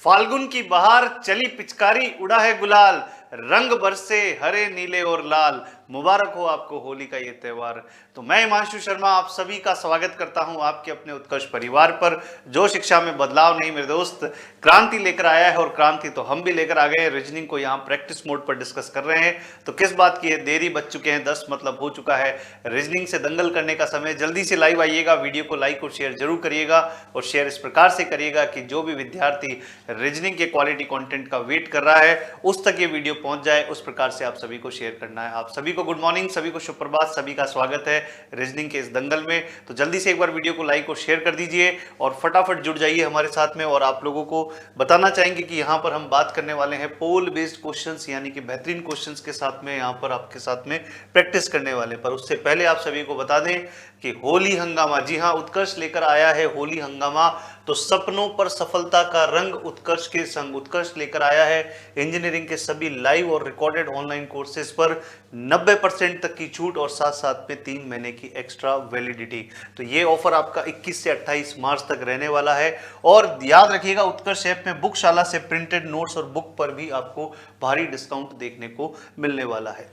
फाल्गुन की बहार चली पिचकारी, उड़ा है गुलाल, रंग बरसे हरे नीले और लाल। मुबारक हो आपको होली का ये त्यौहार। तो मैं हिमांशु शर्मा आप सभी का स्वागत करता हूं आपके अपने उत्कर्ष परिवार पर, जो शिक्षा में बदलाव नहीं मेरे दोस्त क्रांति लेकर आया है। और क्रांति तो हम भी लेकर आ गए। रीजनिंग को यहाँ प्रैक्टिस मोड पर डिस्कस कर रहे हैं। तो किस बात की है देरी, बज चुके हैं 10, मतलब हो चुका है रीजनिंग से दंगल करने का समय। जल्दी से लाइव आइएगा, वीडियो को लाइक और शेयर जरूर करिएगा। और शेयर इस प्रकार से करिएगा कि जो भी विद्यार्थी रीजनिंग के क्वालिटी कंटेंट का वेट कर रहा है उस तक ये वीडियो पहुंच जाए। उस प्रकार से आप सभी को शेयर करना है। आप सभी को गुड मॉर्निंग, सभी को शुभ प्रभात, सभी का स्वागत है रीजनिंग के इस दंगल में। तो जल्दी से एक बार वीडियो को लाइक और शेयर कर दीजिए और फटाफट जुड़ जाइए हमारे साथ में। और आप लोगों को बताना चाहेंगे कि यहाँ पर हम बात करने वाले हैं पोल बेस्ड क्वेश्चंस, यानी कि बेहतरीन क्वेश्चंस के साथ में यहाँ पर आपके साथ में प्रैक्टिस करने वाले। पर उससे पहले आप सभी को बता दें कि होली हंगामा, जी हाँ, उत्कर्ष लेकर आया है होली हंगामा। तो सपनों पर सफलता का रंग उत्कर्ष के संग उत्कर्ष लेकर आया है इंजीनियरिंग के सभी लाइव और रिकॉर्डेड ऑनलाइन कोर्सेज पर 90% तक की छूट और साथ साथ में 3 महीने की एक्स्ट्रा वैलिडिटी। तो ये ऑफर आपका 21 से 28 मार्च तक रहने वाला है। और याद रखिएगा उत्कर्ष ऐप में बुकशाला से प्रिंटेड नोट्स और बुक पर भी आपको भारी डिस्काउंट देखने को मिलने वाला है।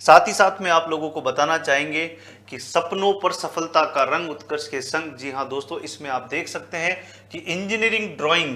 साथ ही साथ में आप लोगों को बताना चाहेंगे कि सपनों पर सफलता का रंग उत्कर्ष के संग, जी हां दोस्तों, इसमें आप देख सकते हैं कि इंजीनियरिंग ड्राइंग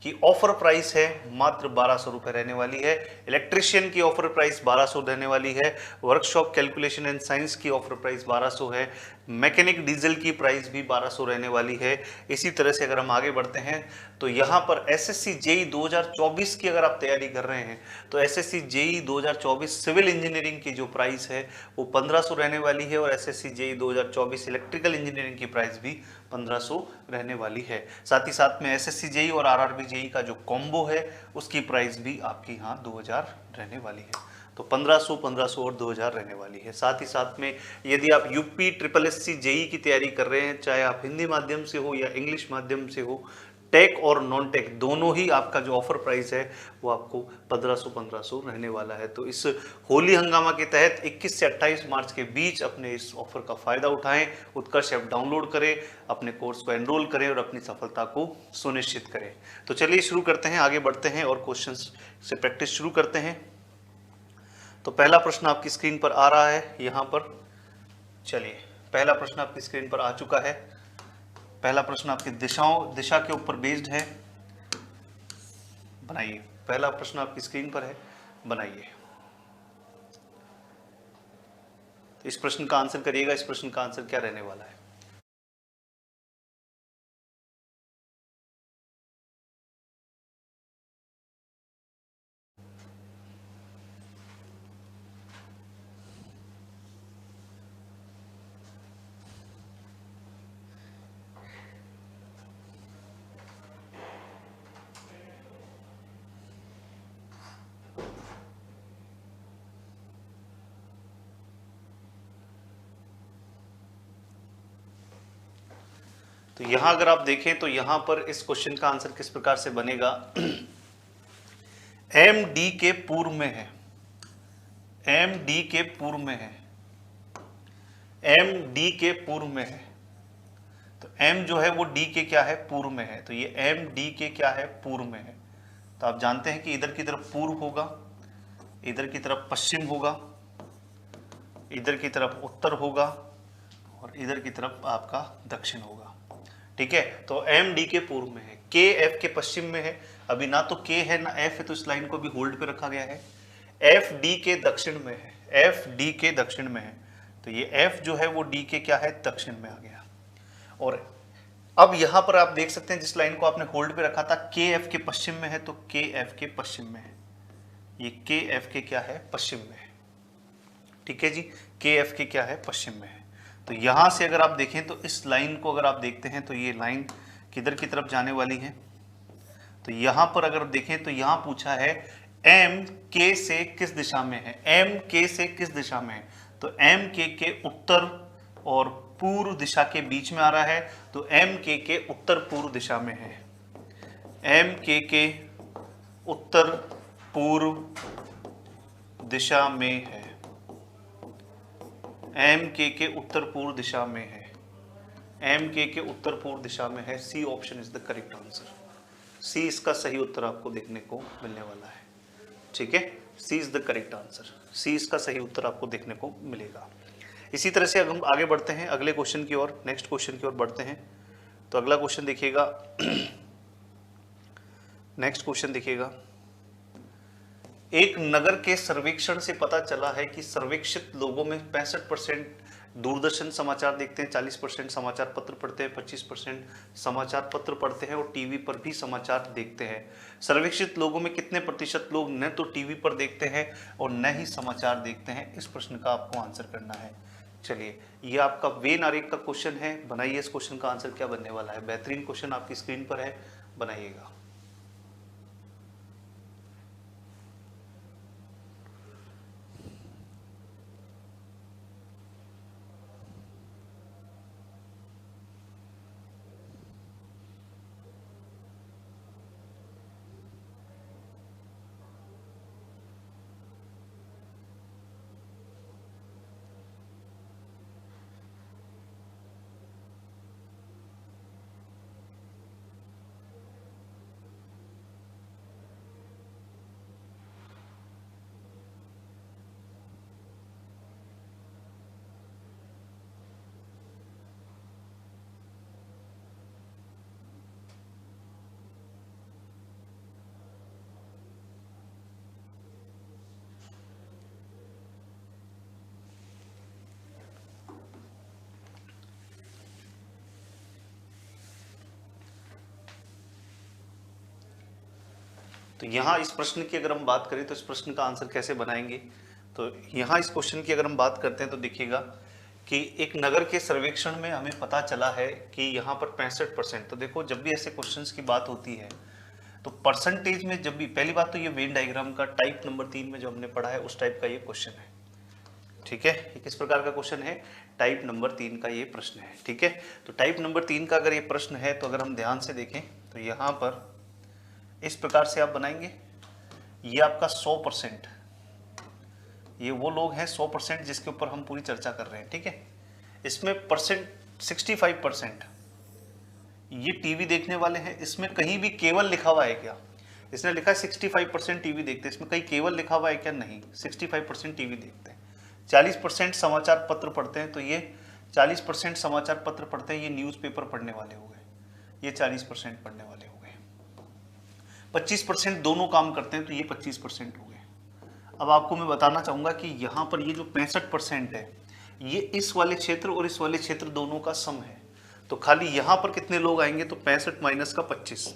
की ऑफर प्राइस है मात्र 1200 रुपए रहने वाली है। इलेक्ट्रिशियन की ऑफर प्राइस 1200 रहने वाली है। वर्कशॉप कैलकुलेशन एंड साइंस की ऑफर प्राइस 1200 है। मैकेनिक डीजल की प्राइस भी 1200 रहने वाली है। इसी तरह से अगर हम आगे बढ़ते हैं तो यहाँ पर एसएससी जेई 2024 की अगर आप तैयारी कर रहे हैं तो एसएससी जेई 2024 सिविल इंजीनियरिंग की जो प्राइस है वो 1500 रहने वाली है। और एसएससी जेई 2024 इलेक्ट्रिकल इंजीनियरिंग की प्राइस भी 1500 रहने वाली है। साथ ही साथ में एसएससी जेई और आरआरबी जेई का जो कॉम्बो है उसकी प्राइस भी आपकी यहाँ 2000 रहने वाली है। तो 1500, 1500 और 2000 रहने वाली है। साथ ही साथ में यदि आप यूपी ट्रिपल एससी जेई की तैयारी कर रहे हैं, चाहे आप हिंदी माध्यम से हो या इंग्लिश माध्यम से हो, टेक और नॉन टेक दोनों ही, आपका जो ऑफर प्राइस है वो आपको 1500 रहने वाला है। तो इस होली हंगामा के तहत 21 से 28 मार्च के बीच अपने इस ऑफर का फायदा उठाएं। उत्कर्ष ऐप डाउनलोड करें, अपने कोर्स को एनरोल करें और अपनी सफलता को सुनिश्चित करें। तो चलिए शुरू करते हैं, आगे बढ़ते हैं और क्वेश्चन से प्रैक्टिस शुरू करते हैं। तो पहला प्रश्न आपकी स्क्रीन पर आ रहा है यहाँ पर। चलिए, पहला प्रश्न आपकी स्क्रीन पर आ चुका है। पहला प्रश्न आपकी दिशा के ऊपर बेस्ड है। बनाइए, पहला प्रश्न आपकी स्क्रीन पर है, बनाइए। तो इस प्रश्न का आंसर करिएगा। इस प्रश्न का आंसर क्या रहने वाला है? तो यहां अगर आप देखें तो यहां पर इस क्वेश्चन का आंसर किस प्रकार से बनेगा। एम डी के पूर्व में है, एम डी के पूर्व में है, एम डी के पूर्व में है। तो एम जो है वो डी के क्या है, पूर्व में है। तो ये एम डी के क्या है, पूर्व में है। तो आप जानते हैं कि इधर की तरफ पूर्व होगा, इधर की तरफ पश्चिम होगा, इधर की तरफ उत्तर होगा और इधर की तरफ आपका दक्षिण होगा। ठीक है, तो एम डी के पूर्व में है, के एफ के पश्चिम में है। अभी ना तो के है ना एफ है, तो इस लाइन को भी होल्ड पे रखा गया है। एफ डी के दक्षिण में है, एफ डी के दक्षिण में है। तो ये एफ जो है वो डी के क्या है, दक्षिण में आ गया। और अब यहां पर आप देख सकते हैं जिस लाइन को आपने होल्ड पे रखा था, के एफ के पश्चिम में है, तो के एफ के पश्चिम में है। ये के एफ के क्या है, पश्चिम में है। ठीक है जी, के एफ के क्या है, पश्चिम में है। तो यहां से अगर आप देखें तो इस लाइन को अगर आप देखते हैं तो ये लाइन किधर की तरफ जाने वाली है। तो यहां पर अगर देखें तो यहां पूछा है एम के से किस दिशा में है, एम के से किस दिशा में है। तो एम के उत्तर और पूर्व दिशा के बीच में आ रहा है। तो एम के उत्तर पूर्व दिशा में है, एम के उत्तर पूर्व दिशा में है, एम के उत्तर पूर्व दिशा में है, एम के उत्तर पूर्व दिशा में है। C option is the correct answer. C इसका सही उत्तर आपको देखने को मिलने वाला है। ठीक है, सी is the correct answer, C इसका सही उत्तर आपको देखने को मिलेगा। इसी तरह से अगर हम आगे बढ़ते हैं अगले क्वेश्चन की ओर, नेक्स्ट क्वेश्चन की ओर बढ़ते हैं, तो अगला क्वेश्चन देखिएगा। नेक्स्ट क्वेश्चन देखिएगा, एक नगर के सर्वेक्षण से पता चला है कि सर्वेक्षित लोगों में 65% दूरदर्शन समाचार देखते हैं, 40% समाचार पत्र पढ़ते हैं, 25% समाचार पत्र पढ़ते हैं और टीवी पर भी समाचार देखते हैं। सर्वेक्षित लोगों में कितने प्रतिशत लोग न तो टीवी पर देखते हैं और न ही समाचार देखते हैं? इस प्रश्न का आपको आंसर करना है। चलिए, ये आपका वेन आरेख का क्वेश्चन है, बनाइए इस क्वेश्चन का आंसर क्या बनने वाला है। बेहतरीन क्वेश्चन आपकी स्क्रीन पर है, बनाइएगा। तो यहाँ इस प्रश्न की अगर हम बात करें तो इस प्रश्न का आंसर कैसे बनाएंगे? तो यहाँ इस क्वेश्चन की अगर हम बात करते हैं तो देखिएगा कि एक नगर के सर्वेक्षण में हमें पता चला है कि यहाँ पर 65%। तो देखो, जब भी ऐसे क्वेश्चंस की बात होती है तो परसेंटेज में जब भी, पहली बात तो ये वेन डायग्राम का टाइप नंबर 3 में जो हमने पढ़ा है उस टाइप का ये क्वेश्चन है। ठीक है, ये किस प्रकार का क्वेश्चन है? टाइप नंबर 3 का ये प्रश्न है। ठीक है, तो टाइप नंबर 3 का अगर ये प्रश्न है तो अगर हम ध्यान से देखें तो यहाँ पर इस प्रकार से आप बनाएंगे। ये आपका 100%, ये वो लोग हैं 100% जिसके ऊपर हम पूरी चर्चा कर रहे हैं। ठीक है, इसमें परसेंट 65% ये टीवी देखने वाले हैं। इसमें कहीं भी केवल लिखा हुआ है क्या? इसने लिखा है 65% टीवी देखते हैं, इसमें कहीं केवल लिखा हुआ है क्या? नहीं, 65% टीवी देखते हैं। 40% समाचार पत्र पढ़ते हैं, तो ये 40% समाचार पत्र पढ़ते हैं, ये न्यूज़पेपर पढ़ने वाले हो गए, ये 40% पढ़ने वाले हो गए। 25% दोनों काम करते हैं, तो ये 25% हो गए। अब आपको मैं बताना चाहूंगा कि यहाँ पर ये जो 65% है, ये इस वाले क्षेत्र और इस वाले क्षेत्र दोनों का सम है। तो खाली यहाँ पर कितने लोग आएंगे? तो 65 माइनस का 25,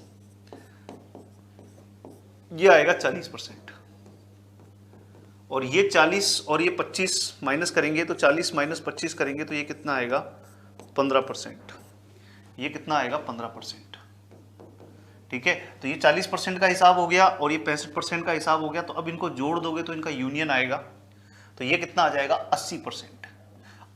ये आएगा 40%। और ये 40 और ये 25 माइनस करेंगे तो 40 माइनस 25 करेंगे तो ये कितना आएगा? 15%। ये कितना आएगा? 15%। ठीक है, तो ये 40% का हिसाब हो गया और ये 65% का हिसाब हो गया। तो अब इनको जोड़ दोगे तो इनका यूनियन आएगा, तो ये कितना आ जाएगा? 80%।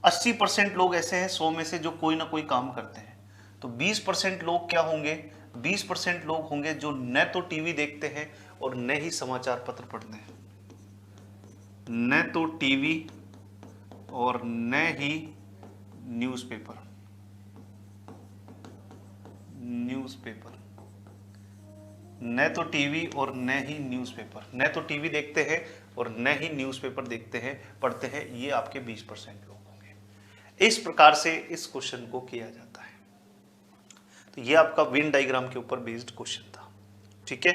80% लोग ऐसे हैं 100 में से जो कोई ना कोई काम करते हैं। तो 20% लोग क्या होंगे? 20% लोग होंगे जो न तो टीवी देखते हैं और न ही समाचार पत्र पढ़ते हैं। न तो टीवी और न ही न्यूज़पेपर। न तो टीवी और न ही न्यूज़पेपर, न तो टीवी देखते हैं और न ही न्यूज़पेपर देखते हैं, पढ़ते हैं, ये आपके 20% लोग होंगे। इस प्रकार से इस क्वेश्चन को किया जाता है। तो ये आपका वेन डायग्राम के ऊपर बेस्ड क्वेश्चन था। ठीक है,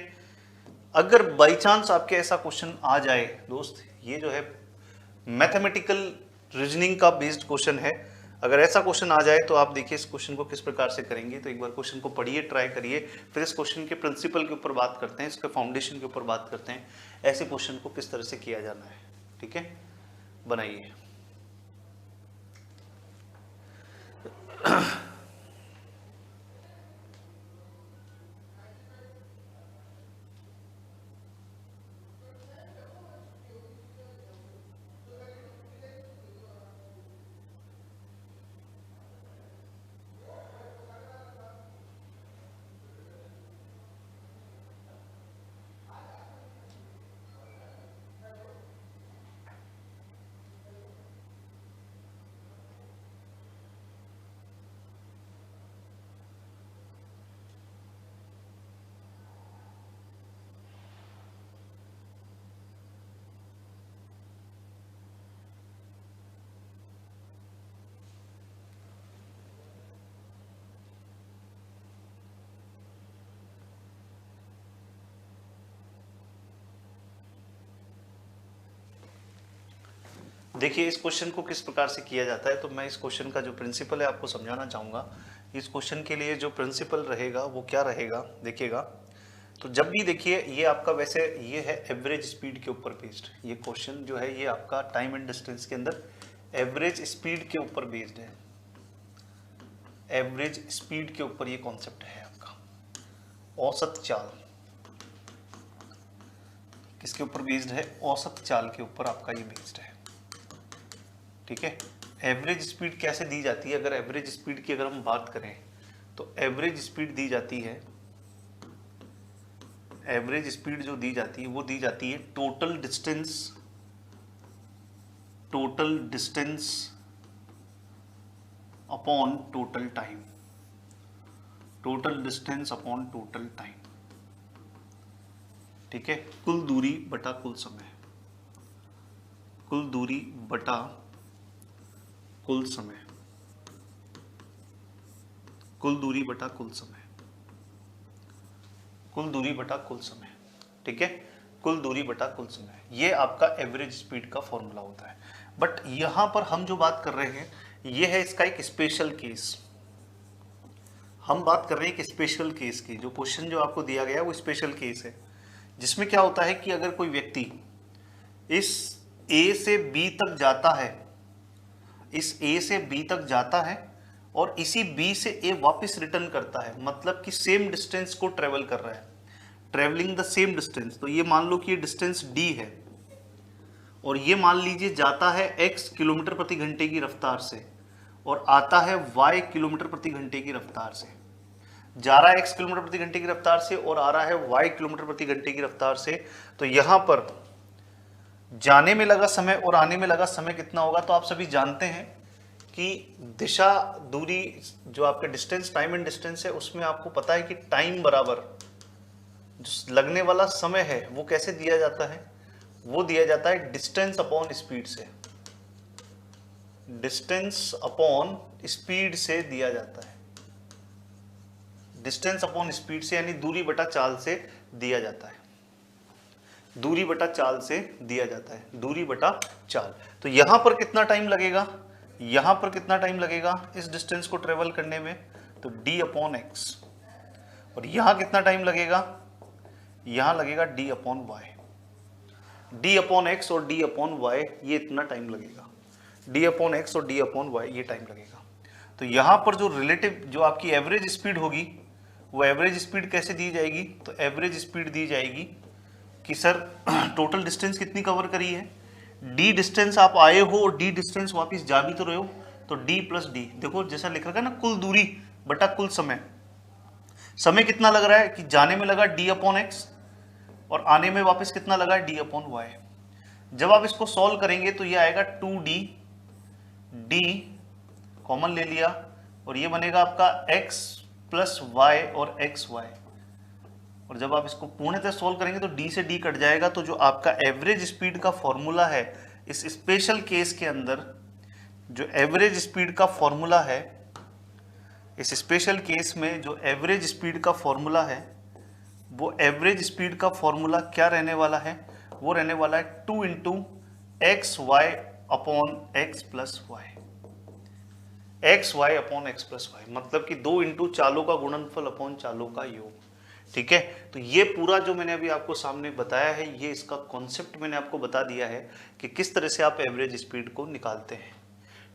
अगर बाई चांस आपके ऐसा क्वेश्चन आ जाए दोस्त, ये जो है मैथमेटिकल रीजनिंग का बेस्ड क्वेश्चन है, अगर ऐसा क्वेश्चन आ जाए तो आप देखिए इस क्वेश्चन को किस प्रकार से करेंगे। तो एक बार क्वेश्चन को पढ़िए, ट्राई करिए, फिर इस क्वेश्चन के प्रिंसिपल के ऊपर बात करते हैं, इसके फाउंडेशन के ऊपर बात करते हैं, ऐसे क्वेश्चन को किस तरह से किया जाना है। ठीक है, बनाइए। देखिए इस क्वेश्चन को किस प्रकार से किया जाता है, तो मैं इस क्वेश्चन का जो प्रिंसिपल है आपको समझाना चाहूँगा। इस क्वेश्चन के लिए जो प्रिंसिपल रहेगा वो क्या रहेगा, देखिएगा। तो जब भी देखिए ये आपका वैसे ये है एवरेज स्पीड के ऊपर बेस्ड, ये क्वेश्चन जो है ये आपका टाइम एंड डिस्टेंस के अंदर एवरेज स्पीड के ऊपर बेस्ड है। एवरेज स्पीड के ऊपर ये कॉन्सेप्ट है आपका। औसत चाल किसके ऊपर बेस्ड है? औसत चाल के ऊपर आपका ये बेस्ड है, ठीक है। एवरेज स्पीड कैसे दी जाती है? अगर एवरेज स्पीड की अगर हम बात करें तो एवरेज स्पीड दी जाती है, एवरेज स्पीड जो दी जाती है वो दी जाती है total distance upon total time, total distance upon total time, ठीक है। कुल दूरी बटा कुल समय, कुल दूरी बटा कुल समय, कुल दूरी बटा कुल समय, कुल दूरी बटा कुल समय, ठीक है। कुल दूरी बटा कुल समय, ये आपका एवरेज स्पीड का फॉर्मूला होता है। बट यहां पर हम जो बात कर रहे हैं ये है इसका एक स्पेशल केस। हम बात कर रहे हैं एक स्पेशल केस की। जो क्वेश्चन जो आपको दिया गया है वो स्पेशल केस है, जिसमें क्या होता है कि अगर कोई व्यक्ति इस ए से बी तक जाता है, इस ए से बी तक जाता है और इसी बी से ए वापस रिटर्न करता है, मतलब कि सेम डिस्टेंस को ट्रेवल कर रहा है, ट्रेवलिंग द सेम डिस्टेंस। तो ये मान लो कि ये डिस्टेंस डी है और ये मान लीजिए जाता है x किलोमीटर प्रति घंटे की रफ्तार से और आता है y किलोमीटर प्रति घंटे की रफ्तार से। जा रहा है x किलोमीटर प्रति घंटे की रफ्तार से और आ रहा है y किलोमीटर प्रति घंटे की रफ्तार से। तो यहां पर जाने में लगा समय और आने में लगा समय कितना होगा? तो आप सभी जानते हैं कि दिशा दूरी जो आपका डिस्टेंस टाइम एंड डिस्टेंस है उसमें आपको पता है कि टाइम बराबर जो लगने वाला समय है वो कैसे दिया जाता है? वो दिया जाता है डिस्टेंस अपॉन स्पीड से, डिस्टेंस अपॉन स्पीड से दिया जाता है, डिस्टेंस अपॉन स्पीड से, यानी दूरी बटा चाल से दिया जाता है, दूरी बटा चाल से दिया जाता है, दूरी बटा चाल। तो यहां पर कितना टाइम लगेगा? यहां पर कितना टाइम लगेगा इस डिस्टेंस को ट्रेवल करने में? तो d अपॉन एक्स। और यहां कितना टाइम लगेगा? यहां लगेगा d upon Y. d upon X और d अपॉन वाई, ये इतना टाइम लगेगा। d अपॉन एक्स और d अपॉन वाई ये टाइम लगेगा। तो यहां पर जो रिलेटिव जो आपकी एवरेज स्पीड होगी वो एवरेज स्पीड कैसे दी जाएगी? तो एवरेज स्पीड दी जाएगी कि सर टोटल डिस्टेंस कितनी कवर करी है, d डिस्टेंस आप आए हो और d डिस्टेंस वापस जा भी तो रहे हो, तो d प्लस डी। देखो जैसा लिख रखा है ना, कुल दूरी बटा कुल समय। समय कितना लग रहा है कि जाने में लगा d अपॉन एक्स और आने में वापस कितना लगा d अपॉन वाई। जब आप इसको सॉल्व करेंगे तो ये आएगा 2d, d कॉमन ले लिया और ये बनेगा आपका x प्लस वाई और एक्स वाई। और जब आप इसको पूर्णतः सॉल्व करेंगे तो d से d कट जाएगा। तो जो आपका एवरेज स्पीड का फॉर्मूला है इस स्पेशल केस के अंदर, जो एवरेज स्पीड का फॉर्मूला है इस स्पेशल केस में, जो एवरेज स्पीड का फॉर्मूला है वो एवरेज स्पीड का फॉर्मूला क्या रहने वाला है? वो रहने वाला है 2 into X Y upon X plus Y, X Y upon X plus Y, मतलब कि 2 इंटू चालों का गुणनफल अपॉन चालों का योग, ठीक है। तो ये पूरा जो मैंने अभी आपको सामने बताया है, ये इसका कॉन्सेप्ट मैंने आपको बता दिया है कि किस तरह से आप एवरेज स्पीड को निकालते हैं,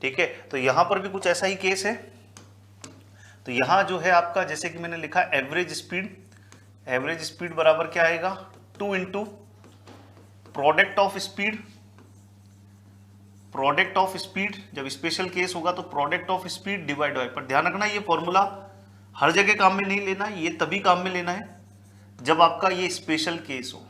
ठीक है। तो यहां पर भी कुछ ऐसा ही केस है। तो यहां जो है आपका, जैसे कि मैंने लिखा एवरेज स्पीड, एवरेज स्पीड बराबर क्या आएगा? 2 into product of speed, product of speed, जब स्पेशल केस होगा तो product of speed divide by, पर ध्यान रखना ये फॉर्मूला हर जगह काम में नहीं लेना, ये तभी काम में लेना है जब आपका ये स्पेशल केस हो,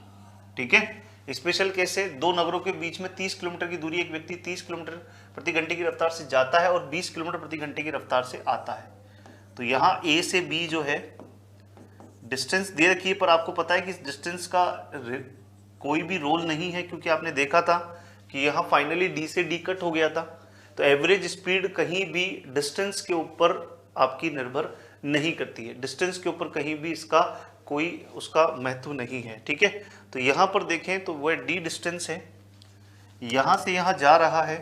ठीक है। स्पेशल केस से दो नगरों के बीच में 30 किलोमीटर की दूरी, एक व्यक्ति 30 किलोमीटर प्रति घंटे की रफ्तार से जाता है और 20 किलोमीटर प्रति घंटे की रफ्तार से आता है। तो यहाँ ए से बी जो है डिस्टेंस दे रखी है, पर आपको पता है कि इस डिस्टेंस का कोई भी रोल नहीं है, क्योंकि आपने देखा था कि यहाँ फाइनली डी से डी कट हो गया था। तो एवरेज स्पीड कहीं भी डिस्टेंस के ऊपर आपकी निर्भर नहीं करती है, डिस्टेंस के ऊपर कहीं भी इसका कोई उसका महत्व नहीं है, ठीक है। तो यहाँ पर देखें तो वह डी डिस्टेंस है, यहां से यहां जा रहा है,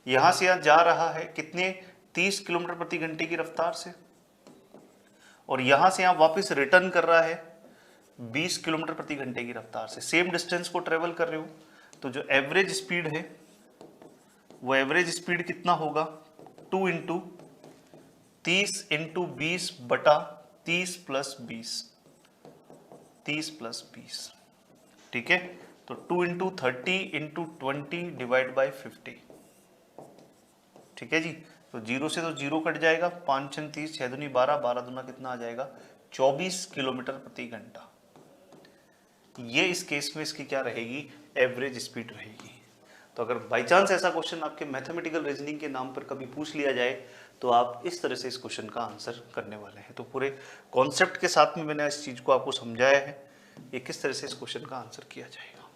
यहां से यहां जा रहा है कितने 30 किलोमीटर प्रति घंटे की रफ्तार से, और यहां से यहां वापस रिटर्न कर रहा है 20 किलोमीटर प्रति घंटे की रफ्तार से। सेम डिस्टेंस को ट्रेवल कर रहे हो, तो जो एवरेज स्पीड है वो एवरेज स्पीड कितना होगा 2 इंटू 30 इंटू 20 बटा 30 प्लस 20, 30 प्लस 20, ठीक है। तो 2 इंटू 30 इंटू 20 डिवाइड बाई 50, ठीक है जी। तो जीरो से तो जीरो कट जाएगा, 5 छन 30, 6 दूनी 12, 12 दूना कितना आ जाएगा 24 किलोमीटर प्रति घंटा। ये इस केस में इसकी क्या रहेगी, एवरेज स्पीड रहेगी। तो अगर बाई चांस ऐसा क्वेश्चन आपके मैथमेटिकल रीजनिंग के नाम पर कभी पूछ लिया जाए तो आप इस तरह से इस क्वेश्चन का आंसर करने वाले हैं। तो पूरे कॉन्सेप्ट के साथ में मैंने इस चीज को आपको समझाया है, ये किस तरह से इस क्वेश्चन का आंसर किया जाएगा।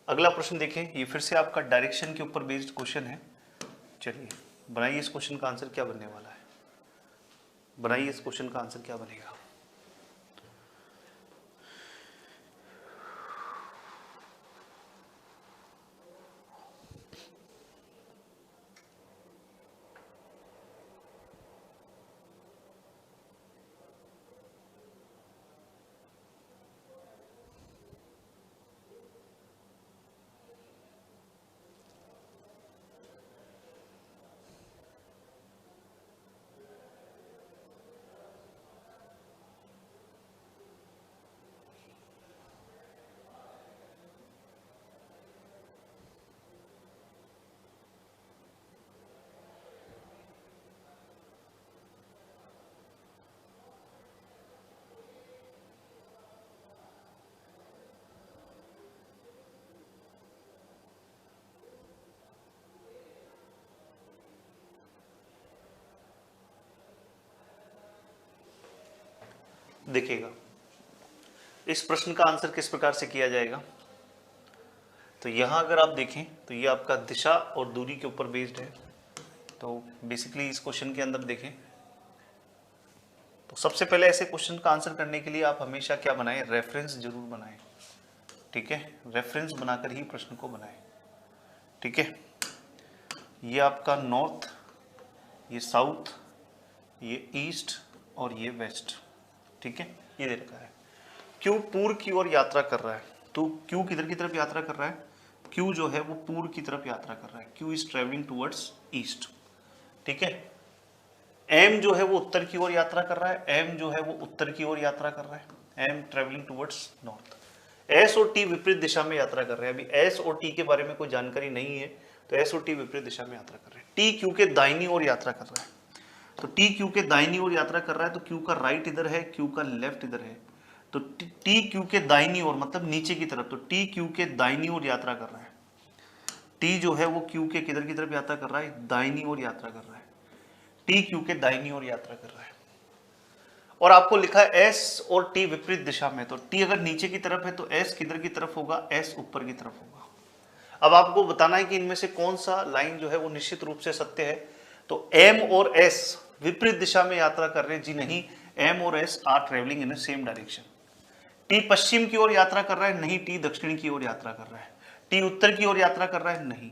अगला प्रश्न देखें, ये फिर से आपका डायरेक्शन के ऊपर बेस्ड क्वेश्चन है। चलिए बनाइए इस क्वेश्चन का आंसर क्या बनने वाला है, बनाइए इस क्वेश्चन का आंसर क्या बनेगा। देखिएगा इस प्रश्न का आंसर किस प्रकार से किया जाएगा। तो यहां अगर आप देखें तो ये आपका दिशा और दूरी के ऊपर बेस्ड है। तो बेसिकली इस क्वेश्चन के अंदर देखें तो सबसे पहले ऐसे क्वेश्चन का आंसर करने के लिए आप हमेशा क्या बनाएं, रेफरेंस जरूर बनाएं, ठीक है। रेफरेंस बनाकर ही प्रश्न को बनाएं, ठीक है। ये आपका नॉर्थ, ये साउथ, ये ईस्ट और ये वेस्ट, ठीक है। ये दे रखा है क्यू पूर्व की ओर यात्रा कर रहा है। तो क्यू किधर की तरफ यात्रा कर रहा है, क्यू जो है वो पूर्व की तरफ यात्रा कर रहा है, Q is travelling towards east, ठीक है। एम जो है वो उत्तर की ओर यात्रा कर रहा है, एम जो है वो उत्तर की ओर यात्रा कर रहा है, M travelling towards north. S और टी विपरीत दिशा में यात्रा कर रहे हैं। अभी एस और टी के बारे में कोई जानकारी नहीं है, तो एस और टी विपरीत दिशा में यात्रा कर रहे हैं। टी क्यू के दाहिनी ओर यात्रा कर रहा है, तो टी क्यू के दाहिनी ओर यात्रा कर रहा है, तो क्यू का राइट इधर है, क्यू का लेफ्ट इधर है। तो टी क्यू के दाहिनी ओर मतलब नीचे की तरफ, तो टी क्यू के दाहिनी ओर यात्रा कर रहा है। टी जो है वो क्यू के किधर की तरफ यात्रा कर रहा है, दाहिनी ओर यात्रा कर रहा है। टी क्यू के दाहिनी ओर यात्रा कर रहा है। और आपको लिखा है एस और टी विपरीत दिशा में, तो टी अगर नीचे की तरफ है तो एस किधर की तरफ होगा, एस ऊपर की तरफ होगा। अब आपको बताना है कि इनमें से कौन सा लाइन जो है वो निश्चित रूप से सत्य है। तो एम और एस विपरीत दिशा में यात्रा कर रहे हैं, जी नहीं, एम और S are travelling in same direction. T पश्चिम की ओर यात्रा कर रहा है, नहीं, टी दक्षिण की ओर यात्रा कर रहा है। टी उत्तर की ओर यात्रा कर रहा है, नहीं।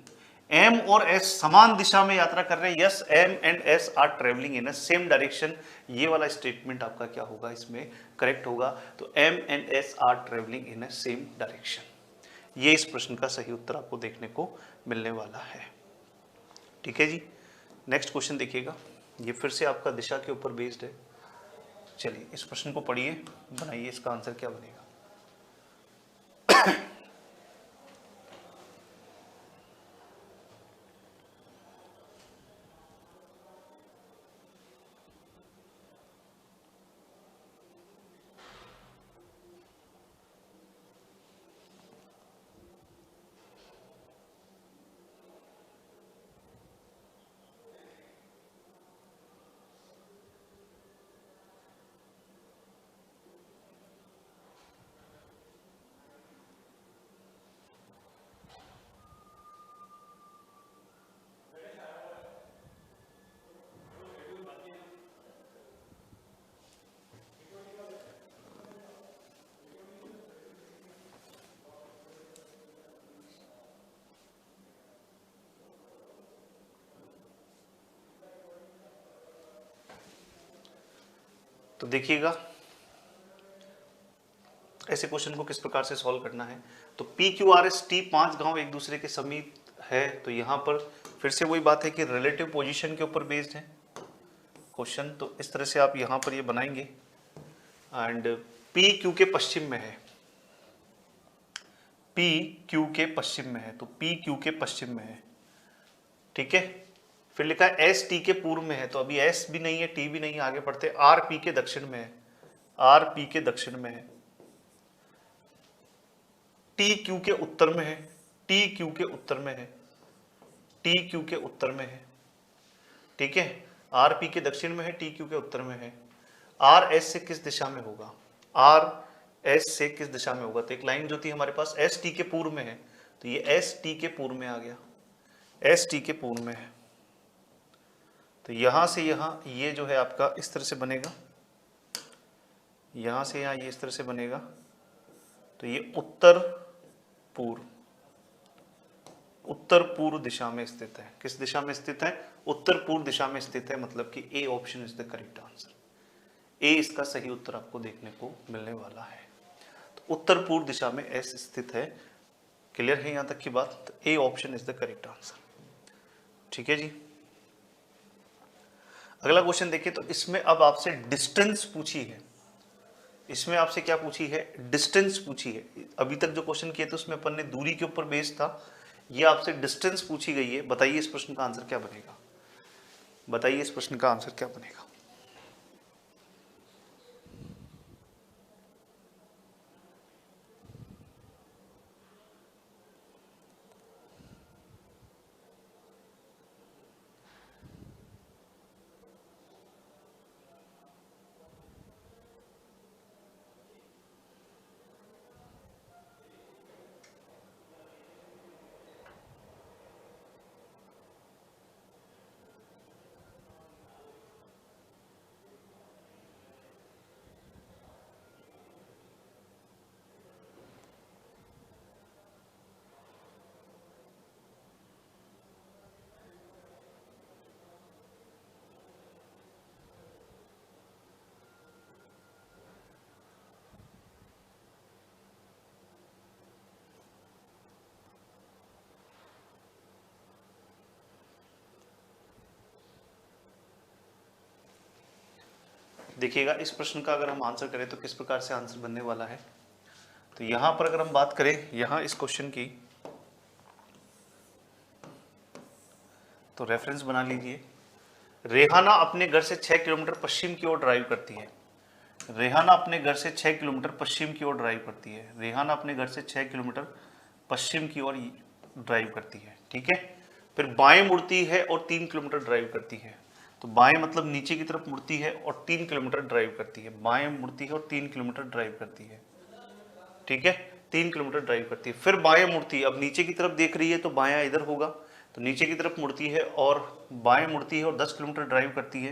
एम और एस समान दिशा में यात्रा कर रहे हैं, yes, M and S are travelling in same direction. ये वाला स्टेटमेंट आपका क्या होगा, इसमें करेक्ट होगा। तो M and S are travelling in same direction. ये इस प्रश्न का सही उत्तर आपको देखने को मिलने वाला है, ठीक है जी। नेक्स्ट क्वेश्चन देखिएगा, ये फिर से आपका दिशा के ऊपर बेस्ड है। चलिए इस प्रश्न को पढ़िए, बनाइए इसका आंसर क्या बनेगा। तो देखिएगा ऐसे क्वेश्चन को किस प्रकार से सॉल्व करना है। तो P Q R S T 5 गांव एक दूसरे के समीप है, तो यहां पर फिर से वही बात है कि रिलेटिव पोजीशन के ऊपर बेस्ड है क्वेश्चन। तो इस तरह से आप यहां पर ये बनाएंगे एंड पी क्यू के पश्चिम में है, पी क्यू के पश्चिम में है, तो पी क्यू के पश्चिम में है, ठीक है। फिर लिखा है एस टी के पूर्व में है, तो अभी एस भी नहीं है, टी भी नहीं है, आगे बढ़ते आर पी के दक्षिण में है, आर पी के दक्षिण में है, टी क्यू के उत्तर में है, टी क्यू के उत्तर में है, टी क्यू के उत्तर में है, ठीक है। आर पी के दक्षिण में है, टी क्यू के उत्तर में है। आर एस से किस दिशा में होगा, आर एस से किस दिशा में होगा, तो एक लाइन जो थी हमारे पास एस टी के पूर्व में है, तो ये एस टी के पूर्व में आ गया, एस टी के पूर्व में है। तो यहां से यहां ये जो है आपका इस तरह से बनेगा, यहां से यहां ये इस तरह से बनेगा, तो ये उत्तर पूर्व, उत्तर पूर्व दिशा में स्थित है। किस दिशा में स्थित है, उत्तर पूर्व दिशा में स्थित है, मतलब कि A option is the correct answer. A इसका सही उत्तर आपको देखने को मिलने वाला है। तो उत्तर पूर्व दिशा में एस स्थित है। क्लियर है यहां तक की बात, तो ए option is the correct answer, ठीक है जी। अगला क्वेश्चन देखिए, तो इसमें अब आपसे डिस्टेंस पूछी है, इसमें आपसे क्या पूछी है, डिस्टेंस पूछी है। अभी तक जो क्वेश्चन किए थे उसमें अपन ने दूरी के ऊपर बेस्ड था, ये आपसे डिस्टेंस पूछी गई है। बताइए इस प्रश्न का आंसर क्या बनेगा, बताइए इस प्रश्न का आंसर क्या बनेगा। देखिएगा इस प्रश्न का अगर हम आंसर करें तो किस प्रकार से आंसर बनने वाला है। तो यहां पर अगर हम बात करें यहां इस क्वेश्चन की, तो रेफरेंस बना लीजिए। रेहाना अपने घर से 6 किलोमीटर पश्चिम की ओर ड्राइव करती है, रेहाना अपने घर से 6 किलोमीटर पश्चिम की ओर ड्राइव करती है, रेहाना अपने घर से 6 किलोमीटर पश्चिम की ओर ड्राइव करती है, ठीक है। फिर बाएं मुड़ती है और 3 किलोमीटर ड्राइव करती है, तो बाएं मतलब नीचे की तरफ मुड़ती है और 3 किलोमीटर ड्राइव करती है, बाएं मुड़ती है और 3 किलोमीटर ड्राइव करती है, ठीक है, 3 किलोमीटर ड्राइव करती है। फिर बाएं मुड़ती है, अब नीचे की तरफ देख रही है तो बायां इधर होगा, तो नीचे की तरफ मुड़ती है और बाएं मुड़ती है और 10 किलोमीटर ड्राइव करती है,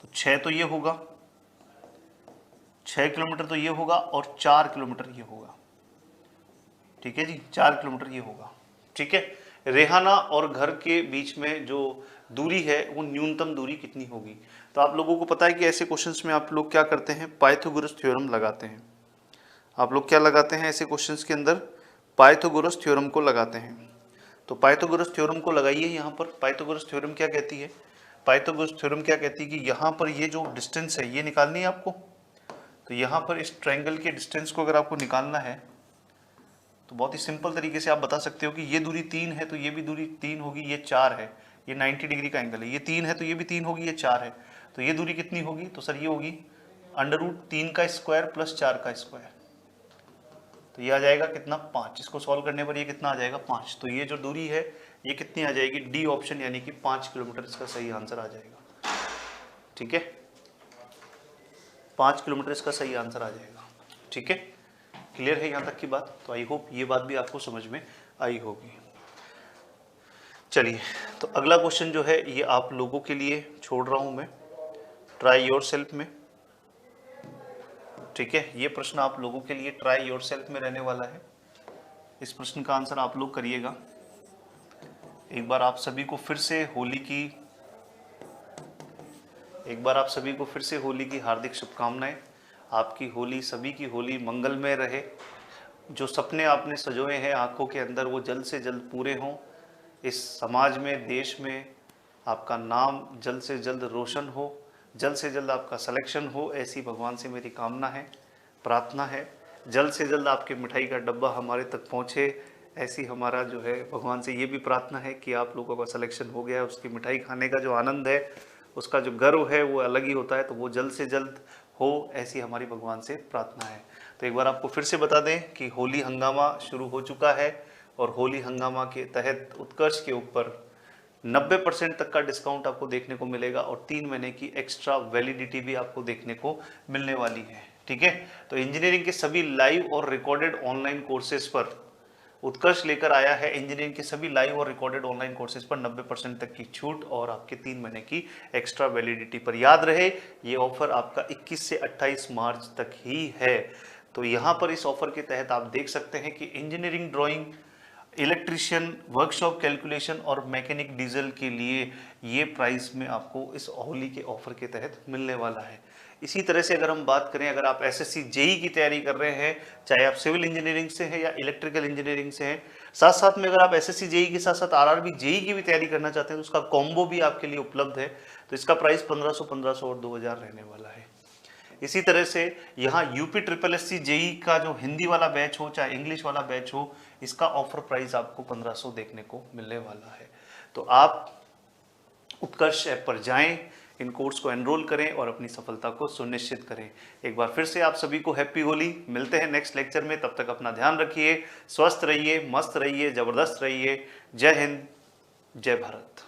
तो 6 तो ये होगा, 6 किलोमीटर तो ये होगा और 4 किलोमीटर ये होगा, ठीक है जी, 4 किलोमीटर ये होगा, ठीक है। रेहाना और घर के बीच में जो दूरी है वो न्यूनतम दूरी कितनी होगी। तो आप लोगों को पता है कि ऐसे क्वेश्चंस में आप लोग क्या करते हैं, पाइथागोरस थ्योरम लगाते हैं। आप लोग क्या लगाते हैं ऐसे क्वेश्चंस के अंदर, पाइथागोरस थ्योरम को लगाते हैं। तो पाइथागोरस थ्योरम को लगाइए यहाँ पर। पाइथागोरस थ्योरम क्या कहती है, पाइथागोरस थ्योरम क्या कहती है कि यहाँ पर ये जो डिस्टेंस है ये निकालनी है आपको। तो यहाँ पर इस ट्रायंगल के डिस्टेंस को अगर आपको निकालना है तो बहुत ही सिंपल तरीके से आप बता सकते हो कि ये दूरी 3 है तो ये भी दूरी 3 होगी, ये 4 है, ये 90 डिग्री का एंगल है, ये 3 है तो ये भी 3 होगी, ये 4 है, तो ये दूरी कितनी होगी, तो सर ये होगी √3 का स्क्वायर प्लस 4 का स्क्वायर, तो ये आ जाएगा कितना 5। इसको सॉल्व करने पर ये कितना आ जाएगा 5। तो ये जो दूरी है ये कितनी आ जाएगी, डी ऑप्शन यानी कि 5 किलोमीटर इसका सही आंसर आ जाएगा, ठीक है, 5 किलोमीटर इसका सही आंसर आ जाएगा, ठीक है। क्लियर है यहाँ तक की बात। तो आई होप ये बात भी आपको समझ में आई होगी। चलिए तो अगला क्वेश्चन जो है ये आप लोगों के लिए छोड़ रहा हूं मैं, ट्राई योर सेल्फ में, ठीक है। ये प्रश्न आप लोगों के लिए ट्राई योर सेल्फ में रहने वाला है। इस प्रश्न का आंसर आप लोग करिएगा। एक बार आप सभी को फिर से होली की एक बार आप सभी को फिर से होली की हार्दिक शुभकामनाएं। आपकी होली, सभी की होली मंगलमय रहे। जो सपने आपने सजोए हैं आंखों के अंदर वो जल्द से जल्द पूरे हों। इस समाज में, देश में आपका नाम जल्द से जल्द रोशन हो, जल्द से जल्द आपका सिलेक्शन हो, ऐसी भगवान से मेरी कामना है, प्रार्थना है। जल्द से जल्द आपके मिठाई का डब्बा हमारे तक पहुँचे, ऐसी हमारा जो है भगवान से ये भी प्रार्थना है कि आप लोगों का सिलेक्शन हो गया है। उसकी मिठाई खाने का जो आनंद है, उसका जो गर्व है वो अलग ही होता है, तो वो जल्द से जल्द हो, ऐसी हमारी भगवान से प्रार्थना है। तो एक बार आपको फिर से बता दें कि होली हंगामा शुरू हो चुका है और होली हंगामा के तहत उत्कर्ष के ऊपर 90% तक का डिस्काउंट आपको देखने को मिलेगा और 3 महीने की एक्स्ट्रा वैलिडिटी भी आपको देखने को मिलने वाली है। ठीक है, तो इंजीनियरिंग के सभी लाइव और रिकॉर्डेड ऑनलाइन कोर्सेज पर उत्कर्ष लेकर आया है इंजीनियरिंग के सभी लाइव और रिकॉर्डेड ऑनलाइन कोर्सेज पर 90% तक की छूट और आपके 3 महीने की एक्स्ट्रा वैलिडिटी पर। याद रहे ये ऑफर आपका 21 से 28 मार्च तक ही है। तो यहाँ पर इस ऑफर के तहत आप देख सकते हैं कि engineering drawing, electrician, workshop calculation और मैकेनिक डीजल के लिए ये प्राइस में आपको इस होली के ऑफर के तहत मिलने वाला है। इसी तरह से अगर हम बात करें, अगर आप एसएससी जेई की तैयारी कर रहे हैं, चाहे आप सिविल इंजीनियरिंग से हैं या इलेक्ट्रिकल इंजीनियरिंग से हैं, साथ साथ में अगर आप एसएससी जेई के साथ साथ आरआरबी जेई की भी तैयारी करना चाहते हैं तो उसका कॉम्बो भी आपके लिए उपलब्ध है। तो इसका प्राइस 1500 और 2000 रहने वाला है। इसी तरह से यहाँ यूपी ट्रिपल एससी जेई का जो हिंदी वाला बैच हो चाहे इंग्लिश वाला बैच हो, इसका ऑफर प्राइस आपको 1500 देखने को मिलने वाला है। तो आप उत्कर्ष ऐप पर जाएं, इन कोर्स को एनरोल करें और अपनी सफलता को सुनिश्चित करें। एक बार फिर से आप सभी को हैप्पी होली। मिलते हैं नेक्स्ट लेक्चर में, तब तक अपना ध्यान रखिए, स्वस्थ रहिए, मस्त रहिए, जबरदस्त रहिए। जय हिंद, जय भारत।